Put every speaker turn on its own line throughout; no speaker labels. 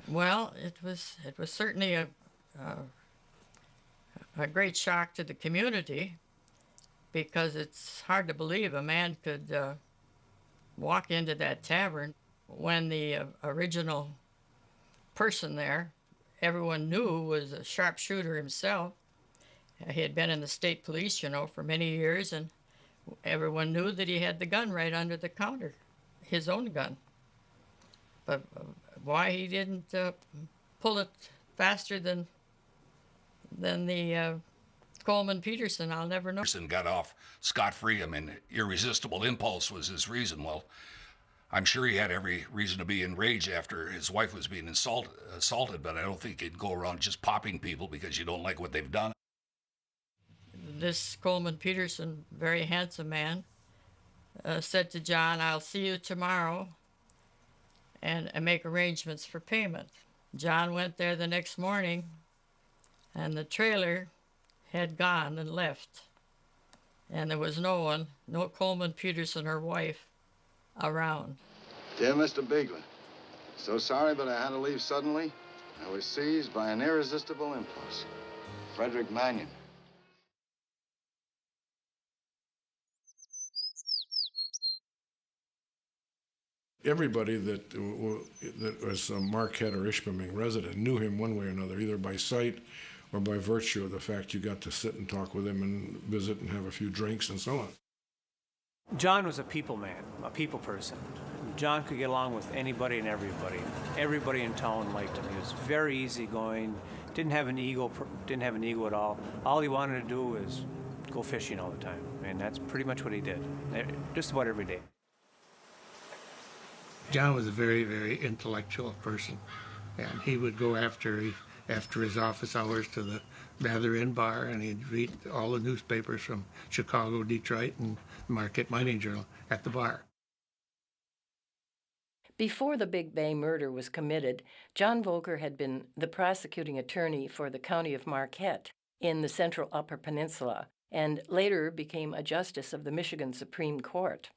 Well, it was certainly a great shock to the community because it's hard to believe a man could walk into that tavern when the original person there, everyone knew, was a sharpshooter himself. He had been in the state police, for many years, and everyone knew that he had the gun right under the counter, his own gun. But why he didn't pull it faster than the Coleman Peterson, I'll never know.
Peterson got off scot-free. I mean, irresistible impulse was his reason. Well, I'm sure he had every reason to be enraged after his wife was being assaulted, but I don't think he'd go around just popping people because you don't like what they've done.
This Coleman Peterson, very handsome man, said to John, "I'll see you tomorrow and make arrangements for payment." John went there the next morning, and the trailer had gone and left. And there was no one, no Coleman Peterson or wife, around.
Dear Mr. Beegler, so sorry, but I had to leave suddenly. I was seized by an irresistible impulse. Frederick Mannion.
Everybody that was a Marquette or Ishpeming resident knew him one way or another, either by sight or by virtue of the fact you got to sit and talk with him and visit and have a few drinks and so on.
John was a people man, a people person. John could get along with anybody and everybody. Everybody in town liked him. He was very easygoing, didn't have an ego at all. All he wanted to do was go fishing all the time, and that's pretty much what he did, just about every day.
John was a very, very intellectual person, and he would go after his office hours to the Mather Inn bar, and he'd read all the newspapers from Chicago, Detroit, and Marquette Mining Journal at the bar.
Before the Big Bay murder was committed, John Voelker had been the prosecuting attorney for the county of Marquette in the central Upper Peninsula, and later became a justice of the Michigan Supreme Court.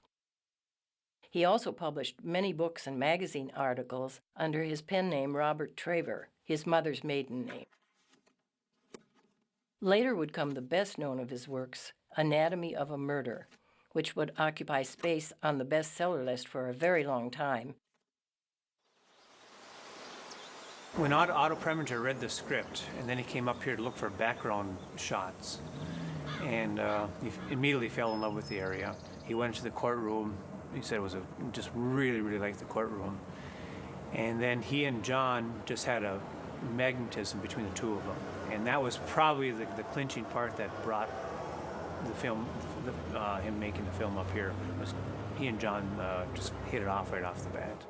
He also published many books and magazine articles under his pen name Robert Traver, his mother's maiden name. Later would come the best known of his works, Anatomy of a Murder, which would occupy space on the bestseller list for a very long time.
When Otto Preminger read the script, and then he came up here to look for background shots, and he immediately fell in love with the area. He went to the courtroom. He said it was just really, really liked the courtroom. And then he and John just had a magnetism between the two of them. And that was probably the clinching part that brought the film, him making the film up here. Was he and John just hit it off right off the bat.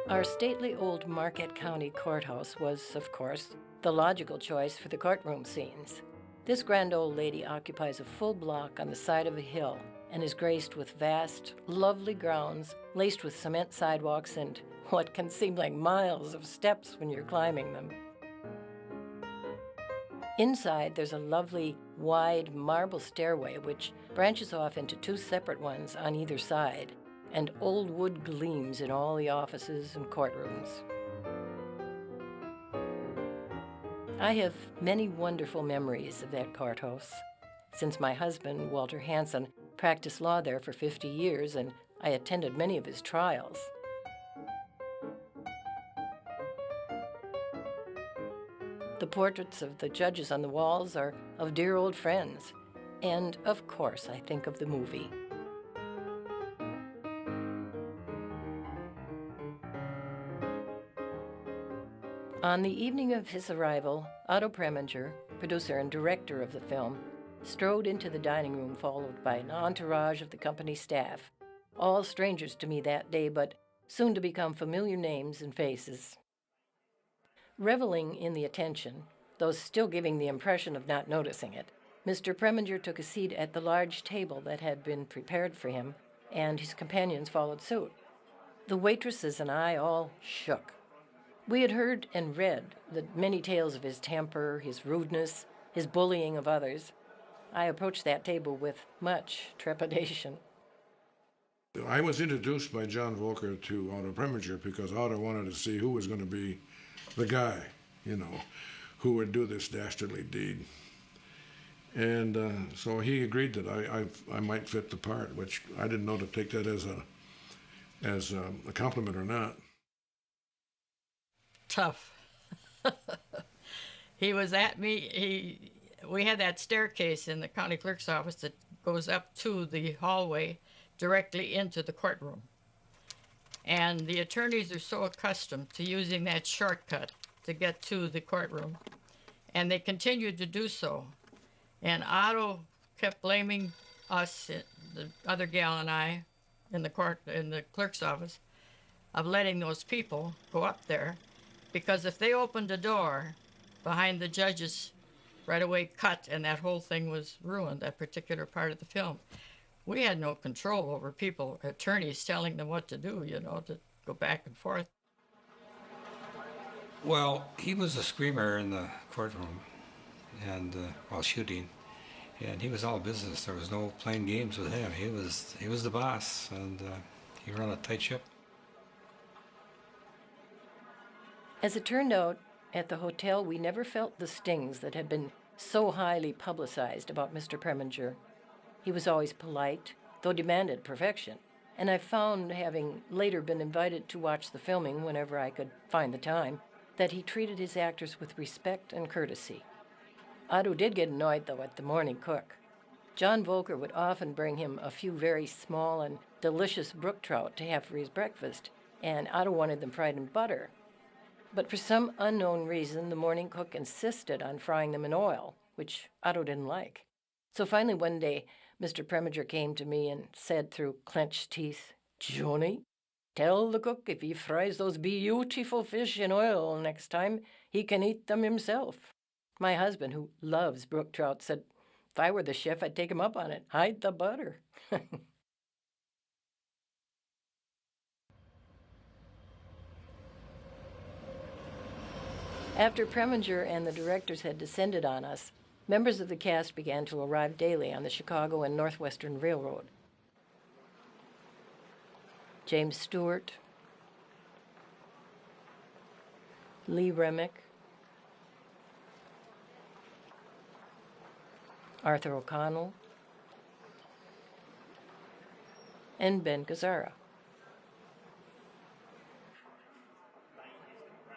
Our stately old Marquette County courthouse was, of course, the logical choice for the courtroom scenes. This grand old lady occupies a full block on the side of a hill and is graced with vast, lovely grounds laced with cement sidewalks and what can seem like miles of steps when you're climbing them. Inside, there's a lovely, wide marble stairway which branches off into two separate ones on either side, and old wood gleams in all the offices and courtrooms. I have many wonderful memories of that courthouse, since my husband, Walter Hansen, practiced law there for 50 years, and I attended many of his trials. The portraits of the judges on the walls are of dear old friends, and of course I think of the movie. On the evening of his arrival, Otto Preminger, producer and director of the film, strode into the dining room followed by an entourage of the company staff, all strangers to me that day, but soon to become familiar names and faces. Reveling in the attention, though still giving the impression of not noticing it, Mr. Preminger took a seat at the large table that had been prepared for him, and his companions followed suit. The waitresses and I all shook. We had heard and read the many tales of his temper, his rudeness, his bullying of others. I approached that table with much trepidation.
I was introduced by John Voelker to Otto Preminger because Otto wanted to see who was going to be the guy, who would do this dastardly deed. And so he agreed that I might fit the part, which I didn't know to take that as a compliment or not.
Tough. He was at me. We had that staircase in the county clerk's office that goes up to the hallway directly into the courtroom. And the attorneys are so accustomed to using that shortcut to get to the courtroom, and they continued to do so. And Otto kept blaming us, the other gal and I, in the clerk's office, of letting those people go up there, because if they opened a door behind the judge's right away cut and that whole thing was ruined, that particular part of the film. We had no control over people, attorneys telling them what to do, to go back and forth.
Well, he was a screamer in the courtroom and while shooting, and he was all business. There was no playing games with him. He was the boss, and he ran a tight ship.
As it turned out, at the hotel, we never felt the stings that had been so highly publicized about Mr. Preminger. He was always polite, though demanded perfection, and I found, having later been invited to watch the filming whenever I could find the time, that he treated his actors with respect and courtesy. Otto did get annoyed, though, at the morning cook. John Voelker would often bring him a few very small and delicious brook trout to have for his breakfast, and Otto wanted them fried in butter. But for some unknown reason, the morning cook insisted on frying them in oil, which Otto didn't like. So finally one day, Mr. Preminger came to me and said through clenched teeth, "Johnny, tell the cook if he fries those beautiful fish in oil next time, he can eat them himself." My husband, who loves brook trout, said, "If I were the chef, I'd take him up on it. Hide the butter." After Preminger and the directors had descended on us, members of the cast began to arrive daily on the Chicago and Northwestern Railroad. James Stewart, Lee Remick, Arthur O'Connell, and Ben Gazzara.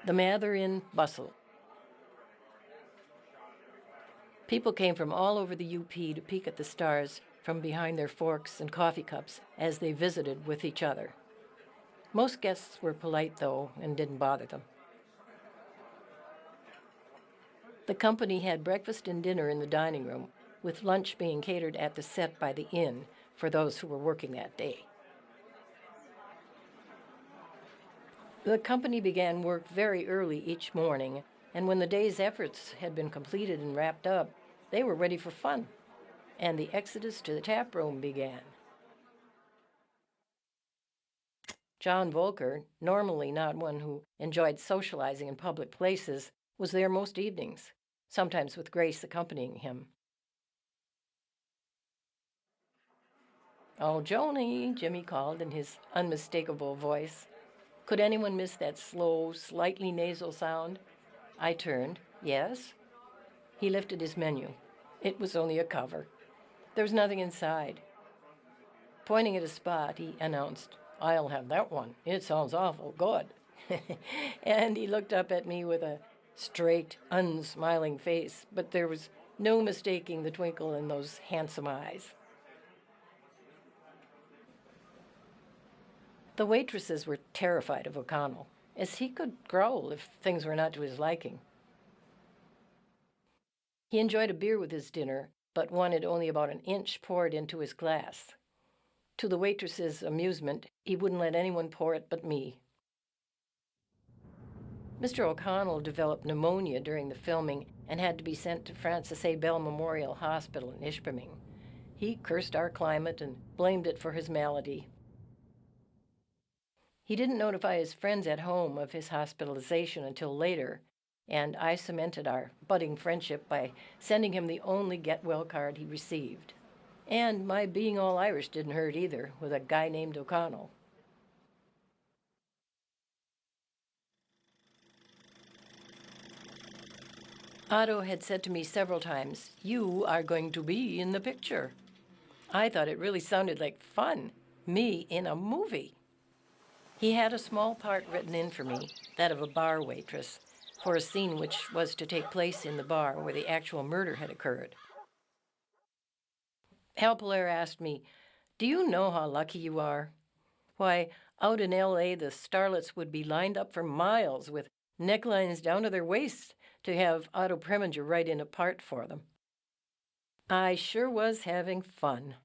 The Mather Inn bustled. People came from all over the UP to peek at the stars from behind their forks and coffee cups as they visited with each other. Most guests were polite, though, and didn't bother them. The company had breakfast and dinner in the dining room, with lunch being catered at the set by the inn for those who were working that day. The company began work very early each morning, and when the day's efforts had been completed and wrapped up, they were ready for fun, and the exodus to the tap room began. John Voelker, normally not one who enjoyed socializing in public places, was there most evenings, sometimes with Grace accompanying him. "Oh, Joni," Jimmy called in his unmistakable voice. Could anyone miss that slow, slightly nasal sound? I turned. Yes? He lifted his menu. It was only a cover. There was nothing inside. Pointing at a spot, he announced, "I'll have that one. It sounds awful good." And he looked up at me with a straight, unsmiling face, but there was no mistaking the twinkle in those handsome eyes. The waitresses were terrified of O'Connell, as he could growl if things were not to his liking. He enjoyed a beer with his dinner, but wanted only about an inch poured into his glass. To the waitress's amusement, he wouldn't let anyone pour it but me. Mr. O'Connell developed pneumonia during the filming and had to be sent to Francis A. Bell Memorial Hospital in Ishpeming. He cursed our climate and blamed it for his malady. He didn't notify his friends at home of his hospitalization until later, and I cemented our budding friendship by sending him the only get-well card he received. And my being all Irish didn't hurt either, with a guy named O'Connell. Otto had said to me several times, "You are going to be in the picture." I thought it really sounded like fun, me in a movie. He had a small part written in for me, that of a bar waitress, for a scene which was to take place in the bar where the actual murder had occurred. Hal Polaire asked me, "Do you know how lucky you are? Why, out in L.A., the starlets would be lined up for miles with necklines down to their waists to have Otto Preminger write in a part for them." I sure was having fun.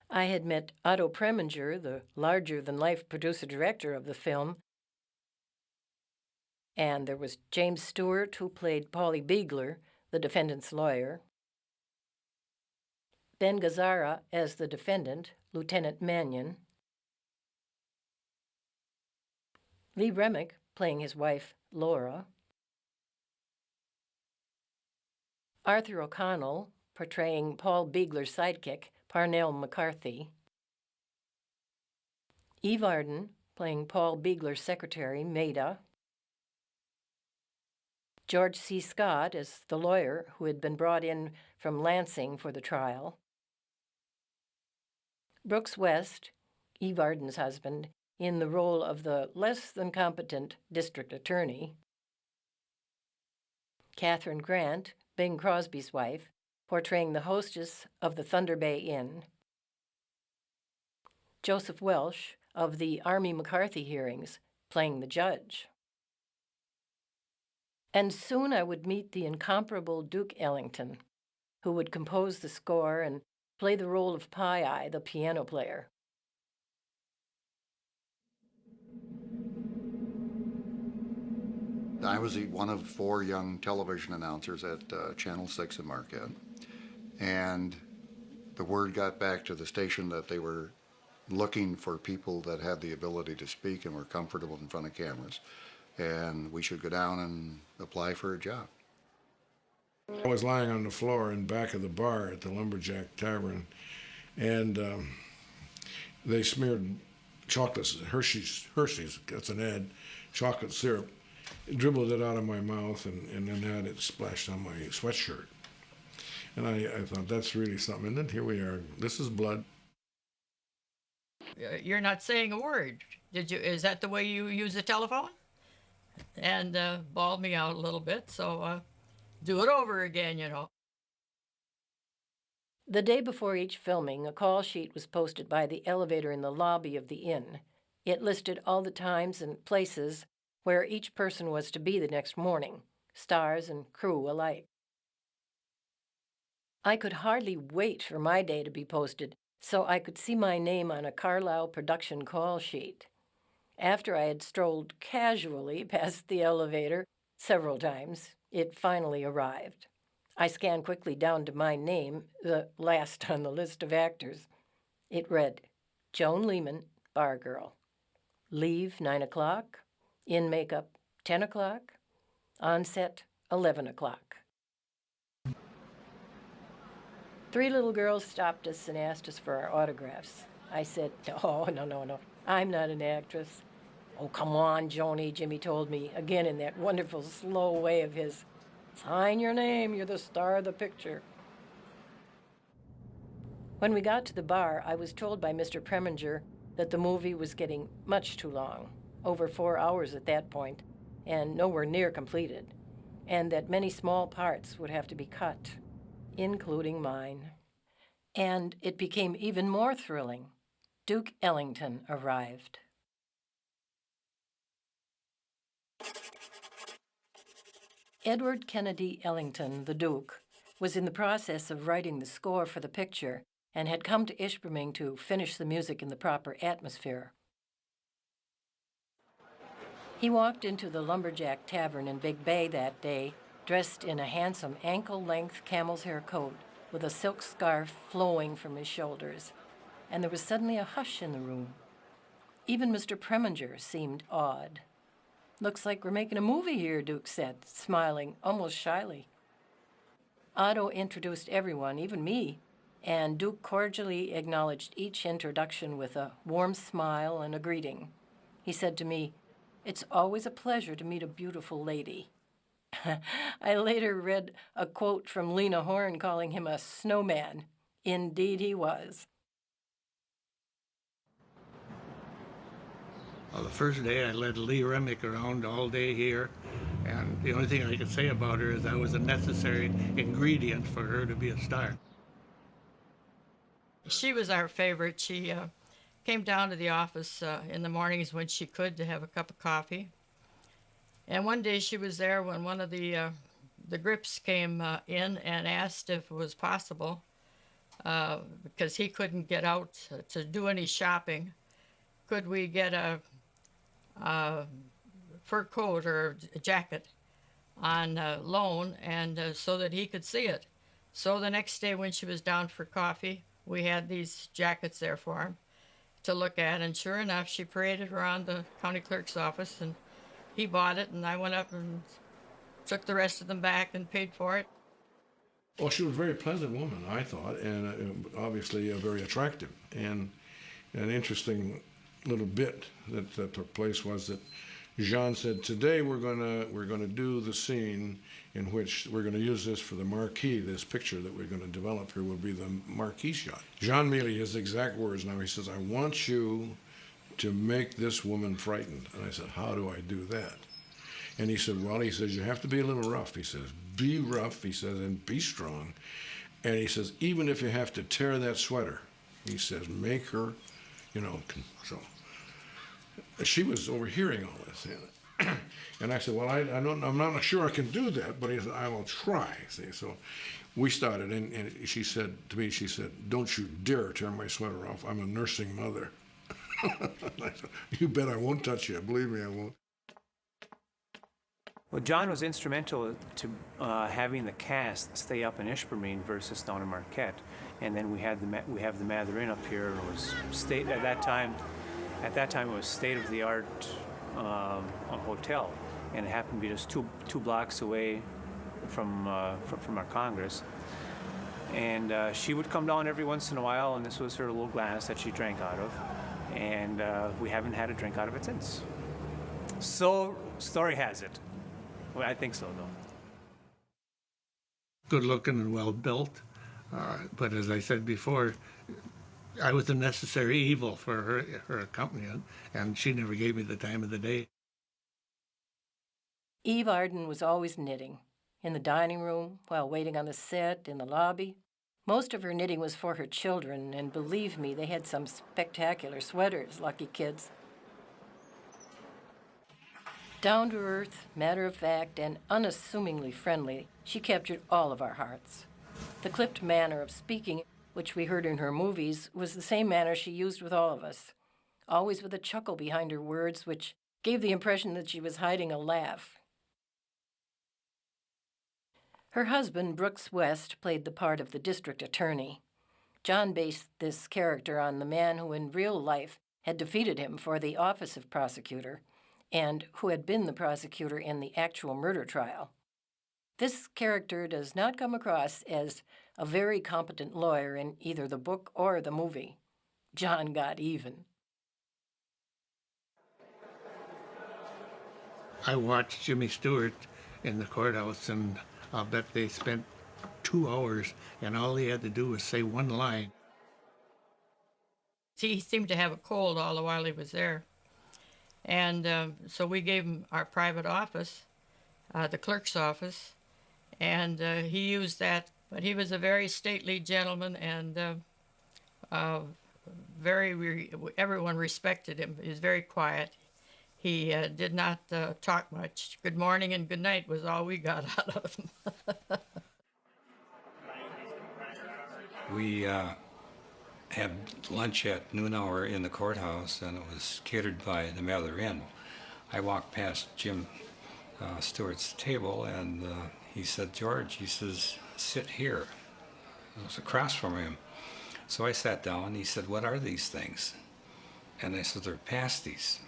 I had met Otto Preminger, the larger-than-life producer-director of the film, and there was James Stewart, who played Paulie Beagler, the defendant's lawyer, Ben Gazzara as the defendant, Lieutenant Mannion, Lee Remick playing his wife, Laura, Arthur O'Connell portraying Paul Beagler's sidekick, Parnell McCarthy, Eve Arden playing Paul Beagler's secretary, Maida, George C. Scott as the lawyer who had been brought in from Lansing for the trial, Brooks West, Eve Arden's husband, in the role of the less-than-competent district attorney, Kathryn Grant, Bing Crosby's wife, portraying the hostess of the Thunder Bay Inn, Joseph Welch of the Army McCarthy hearings, playing the judge. And soon I would meet the incomparable Duke Ellington, who would compose the score and play the role of Pie-Eye, the piano player.
I was one of 4 young television announcers at Channel 6 in Marquette, and the word got back to the station that they were looking for people that had the ability to speak and were comfortable in front of cameras, and we should go down and apply for a job.
I was lying on the floor in back of the bar at the Lumberjack Tavern, and they smeared chocolates, Hershey's, that's an ad, chocolate syrup, dribbled it out of my mouth, and then had it splashed on my sweatshirt. And I thought, that's really something, and then here we are. This is blood.
You're not saying a word. Is that the way you use the telephone? And bawled me out a little bit, so do it over again, you know.
The day before each filming, a call sheet was posted by the elevator in the lobby of the inn. It listed all the times and places where each person was to be the next morning, stars and crew alike. I could hardly wait for my day to be posted so I could see my name on a Carlisle production call sheet. After I had strolled casually past the elevator several times, it finally arrived. I scanned quickly down to my name, the last on the list of actors. It read, Joan Lehman, bar girl. Leave 9 o'clock, in makeup 10 o'clock, on set 11 o'clock. 3 little girls stopped us and asked us for our autographs. I said, no, I'm not an actress. Oh, come on, Joni, Jimmy told me, again in that wonderful slow way of his. Sign your name, you're the star of the picture. When we got to the bar, I was told by Mr. Preminger that the movie was getting much too long, over 4 hours at that point, and nowhere near completed, and that many small parts would have to be cut, including mine. And it became even more thrilling. Duke Ellington arrived. Edward Kennedy Ellington, the Duke, was in the process of writing the score for the picture and had come to Ishpeming to finish the music in the proper atmosphere. He walked into the Lumberjack Tavern in Big Bay that day, dressed in a handsome ankle-length camel's hair coat with a silk scarf flowing from his shoulders, and there was suddenly a hush in the room. Even Mr. Preminger seemed awed. Looks like we're making a movie here, Duke said, smiling almost shyly. Otto introduced everyone, even me, and Duke cordially acknowledged each introduction with a warm smile and a greeting. He said to me, "It's always a pleasure to meet a beautiful lady." I later read a quote from Lena Horne calling him a snowman. Indeed he was.
Well, the first day I led Lee Remick around all day here, and the only thing I could say about her is I was a necessary ingredient for her to be a star.
She was our favorite. She came down to the office in the mornings when she could to have a cup of coffee. And one day she was there when one of the grips came in and asked if it was possible, because he couldn't get out to do any shopping, could we get a fur coat or a jacket on loan, and so that he could see it. So the next day when she was down for coffee, we had these jackets there for him to look at, and sure enough, she paraded around the county clerk's office, and he bought it, and I went up and took the rest of them back and paid for it.
Well, she was a very pleasant woman, I thought, and obviously very attractive. And an interesting little bit that took place was that Jean said, "Today we're gonna do the scene in which we're gonna use this for the marquee. This picture that we're gonna develop here will be the marquee shot." Jean Mealy, his exact words now, he says, "I want you to make this woman frightened." And I said, "How do I do that?" And he said, "Well," he says, "you have to be a little rough." He says, "Be rough," he says, "and be strong." And he says, "Even if you have to tear that sweater," he says, "make her, so." She was overhearing all this. And I said, "Well, I'm not sure I can do that," but he said, "I will try." See, so we started, and she said to me, she said, "Don't you dare tear my sweater off. I'm a nursing mother." I said, "You bet I won't touch you. Believe me, I won't."
Well, John was instrumental to having the cast stay up in Ishpeming versus down in Marquette, and then we have the Mather Inn up here. It was at that time it was state-of-the-art hotel, and it happened to be just two blocks away from our Congress. And she would come down every once in a while, and this was her little glass that she drank out of, and we haven't had a drink out of it since. So story has it. Well, I think so, though.
Good looking and well built, but as I said before, I was a necessary evil for her accompaniment, and she never gave me the time of the day.
Eve Arden was always knitting, in the dining room, while waiting on the set, in the lobby. Most of her knitting was for her children, and believe me, they had some spectacular sweaters, lucky kids. Down to earth, matter of fact, and unassumingly friendly, she captured all of our hearts. The clipped manner of speaking, which we heard in her movies, was the same manner she used with all of us, always with a chuckle behind her words, which gave the impression that she was hiding a laugh. Her husband, Brooks West, played the part of the district attorney. John based this character on the man who in real life had defeated him for the office of prosecutor, and who had been the prosecutor in the actual murder trial. This character does not come across as a very competent lawyer in either the book or the movie. John got even.
I watched Jimmy Stewart in the courthouse, and I'll bet they spent 2 hours, and all he had to do was say one line.
He seemed to have a cold all the while he was there. And so we gave him our private office, the clerk's office, and he used that. But he was a very stately gentleman, and everyone respected him. He was very quiet. He did not talk much. Good morning and good night was all we got out of him.
We had lunch at noon hour in the courthouse, and it was catered by the Mather Inn. I walked past Jim Stewart's table, and he said, "George," he says, "sit here." It was across from him. So I sat down. He said, "What are these things?" And I said, "They're pasties."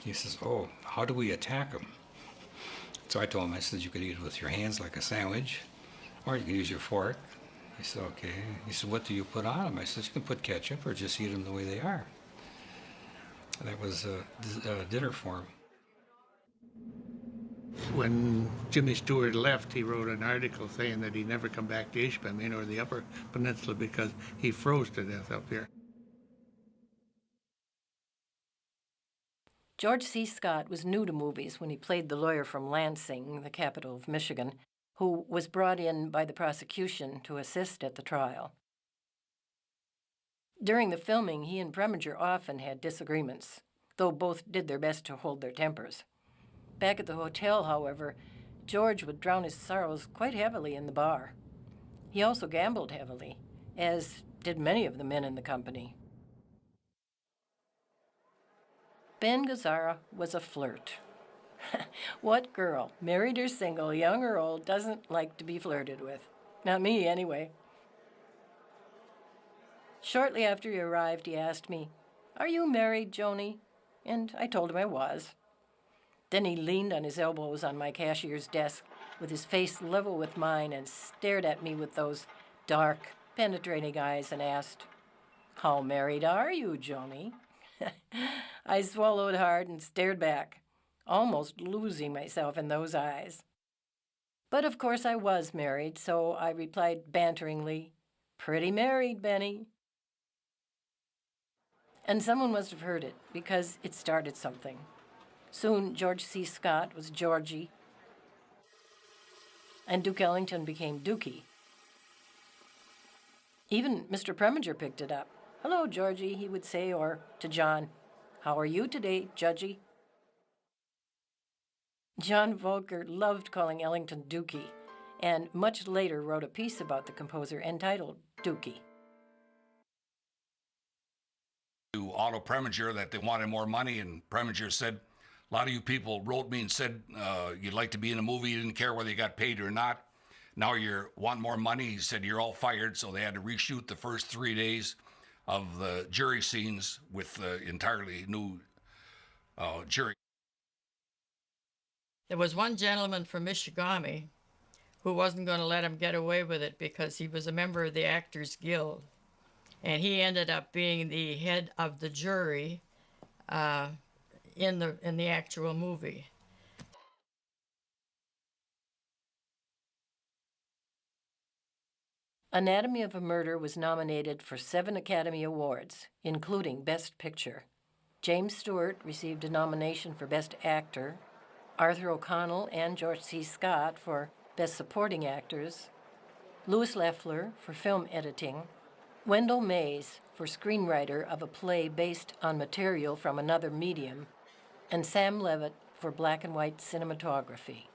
He says, "Oh, how do we attack them?" So I told him, I said, "You could eat it with your hands like a sandwich, Or you can use your fork. He said, okay. He said, what do you put on them? I said, you can put ketchup or just eat them the way they are. And that was dinner for him.
When Jimmy Stewart left, he wrote an article saying that he'd never come back to Ishpeming or the Upper Peninsula because he froze to death up here.
George C. Scott was new to movies when he played the lawyer from Lansing, the capital of Michigan, who was brought in by the prosecution to assist at the trial. During the filming, he and Preminger often had disagreements, though both did their best to hold their tempers. Back at the hotel, however, George would drown his sorrows quite heavily in the bar. He also gambled heavily, as did many of the men in the company. Ben Gazzara was a flirt. What girl, married or single, young or old, doesn't like to be flirted with? Not me, anyway. Shortly after he arrived, he asked me, "Are you married, Joni?" And I told him I was. Then he leaned on his elbows on my cashier's desk with his face level with mine and stared at me with those dark, penetrating eyes and asked, "How married are you, Joni?" I swallowed hard and stared back, almost losing myself in those eyes. But of course I was married, so I replied banteringly, "Pretty married, Benny." And someone must have heard it, because it started something. Soon George C. Scott was Georgie, and Duke Ellington became Dookie. Even Mr. Preminger picked it up. "Hello, Georgie," he would say, or to John, "How are you today, Judgy?" John Voelker loved calling Ellington Dookie, and much later wrote a piece about the composer entitled Dookie.
To Otto Preminger that they wanted more money, and Preminger said, a lot of you people wrote me and said you'd like to be in a movie, you didn't care whether you got paid or not. Now you want more money. He said, you're all fired, so they had to reshoot the first 3 days of the jury scenes with entirely new jury.
There was one gentleman from Michigami who wasn't going to let him get away with it because he was a member of the Actors Guild. And he ended up being the head of the jury in the actual movie.
Anatomy of a Murder was nominated for 7 Academy Awards, including Best Picture. James Stewart received a nomination for Best Actor, Arthur O'Connell and George C. Scott for Best Supporting Actors, Louis Leffler for Film Editing, Wendell Mayes for screenwriter of a play based on material from another medium, and Sam Levitt for black and white cinematography.